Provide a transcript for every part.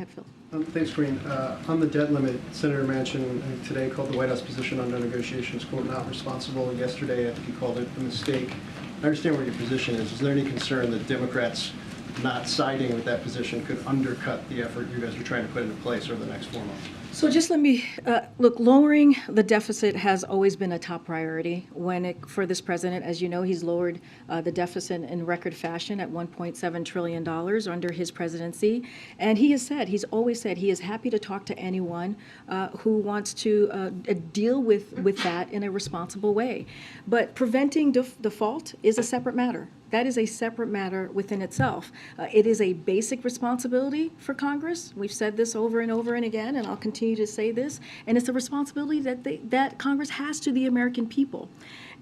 Phil. Thanks, Karine. On the debt limit, Senator Manchin today called the White House position on no negotiations, quote, not responsible. And yesterday, I think he called it a mistake. I understand where your position is. Is there any concern that Democrats not siding with that position could undercut the effort you guys are trying to put into place over the next 4 months? So just let me, look, lowering the deficit has always been a top priority for this president. As you know, he's lowered the deficit in record fashion at $1.7 trillion under his presidency. And he's always said he is happy to talk to anyone who wants to deal with that in a responsible way. But preventing default is a separate matter. That is a separate matter within itself. It is a basic responsibility for Congress. We've said this over and over and again, and I'll continue to say this. And it's a responsibility that Congress has to the American people.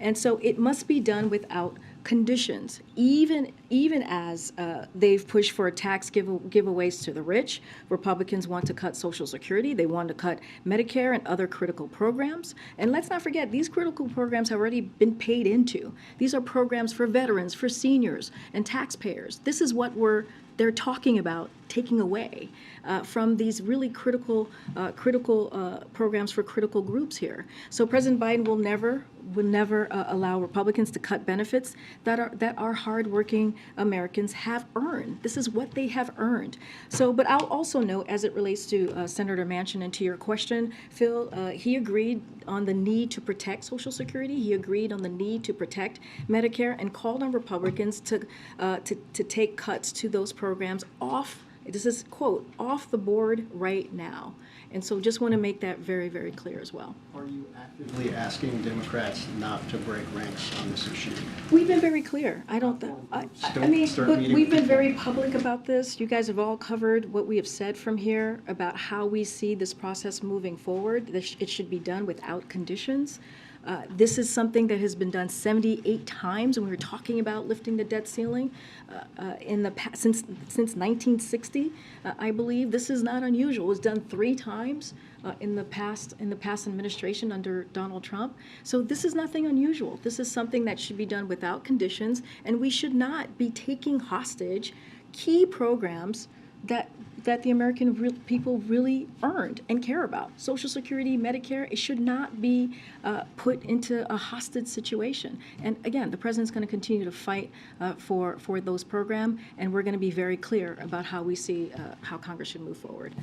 And so it must be done without conditions, even as they've pushed for tax giveaways to the rich. Republicans want to cut Social Security. They want to cut Medicare and other critical programs. And let's not forget, these critical programs have already been paid into. These are programs for veterans, for seniors, and taxpayers. This is what they're talking about taking away from these really critical programs for critical groups here. So President Biden will never allow Republicans to cut benefits that our hardworking Americans have earned. This is what they have earned. So, but I'll also note, as it relates to Senator Manchin and to your question, Phil, he agreed on the need to protect Social Security. He agreed on the need to protect Medicare and called on Republicans to take cuts to those programs off. This is, quote, off the board right now. And so just want to make that very, very clear as well. Are you actively asking Democrats not to break ranks on this issue? We've been very clear. We've been very public about this. You guys have all covered what we have said from here about how we see this process moving forward. It should be done without conditions. This is something that has been done 78 times when we were talking about lifting the debt ceiling in the past, since 1960. I believe this is not unusual. It was done 3 times in the past administration under Donald Trump. So this is nothing unusual. This is something that should be done without conditions, and we should not be taking hostage key programs that the American people really earned and care about. Social Security, Medicare, it should not be put into a hostage situation. And again, the president's going to continue to fight for those programs, and we're going to be very clear about how we see how Congress should move forward.